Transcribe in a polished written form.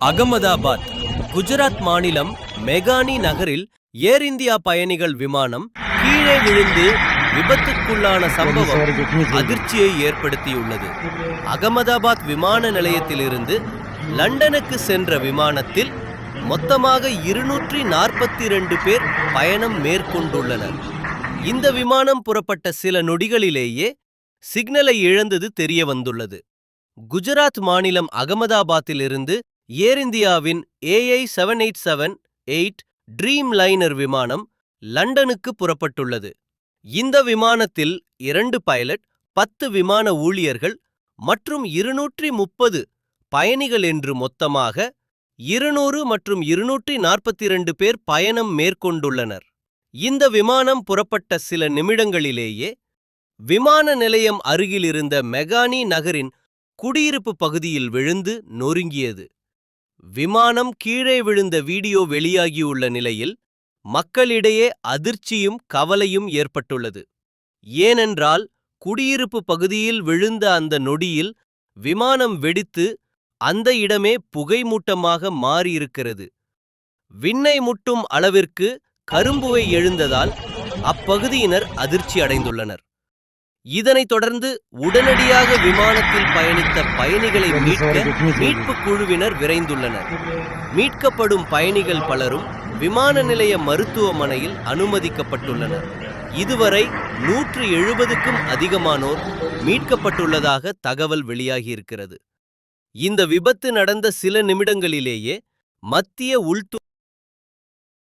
அகமதாபாத், குஜராத் மாநிலம் மெகானி நகரில் ஏர் இந்தியா பயணிகள் விமானம் கீழே விழுந்து விபத்துக்குள்ளான சம்பவம் அதிர்ச்சியை ஏற்படுத்தியுள்ளது. அகமதாபாத் விமான நிலையத்திலிருந்து லண்டனுக்கு சென்ற விமானத்தில் மொத்தமாக 242 பேர் பயணம் மேற்கொண்டுள்ளனர். இந்த விமானம் புறப்பட்ட சில நொடிகளிலேயே சிக்னலை இழந்தது தெரிய வந்துள்ளது. குஜராத் மாநிலம் அகமதாபாத்திலிருந்து ஏர் இந்தியாவின் AI 7878 ட்ரீம் லைனர் விமானம் லண்டனுக்கு புறப்பட்டுள்ளது. இந்த விமானத்தில் 2 பைலட், 10 விமான ஊழியர்கள் மற்றும் 230 பயணிகள் என்று மொத்தமாக 200 மற்றும் 242 பேர் பயணம் மேற்கொண்டுள்ளனர். இந்த விமானம் புறப்பட்ட சில நிமிடங்களிலேயே விமான நிலையம் அருகில் இருந்த மெகானி நகரின் குடியிருப்பு பகுதியில் விழுந்து நொறுங்கியது. விமானம் கீழே விழுந்த வீடியோ வெளியாகியுள்ள நிலையில் மக்களிடையே அதிர்ச்சியும் கவலையும் ஏற்பட்டுள்ளது. ஏனென்றால் குடியிருப்பு பகுதியில் விழுந்த அந்த நொடியில் விமானம் வெடித்து அந்த இடமே புகைமூட்டமாக மாறியிருக்கிறது. விண்ணை முட்டும் அளவிற்கு கரும்புகை எழுந்ததால் அப்பகுதியினர் அதிர்ச்சி அடைந்துள்ளனர். இதனைத் தொடர்ந்து உடனடியாக விமானத்தில் பயணித்த பயணிகளை மீட்க மீட்பு குழுவினர் விரைந்துள்ளனர். மீட்கப்படும் பயணிகள் பலரும் விமான நிலைய மருத்துவமனையில் அனுமதிக்கப்பட்டுள்ளனர். இதுவரை 170க்கும் அதிகமானோர் மீட்கப்பட்டுள்ளதாக தகவல் வெளியாகியிருக்கிறது. இந்த விபத்து நடந்த சில நிமிடங்களிலேயே மத்திய உள்துறை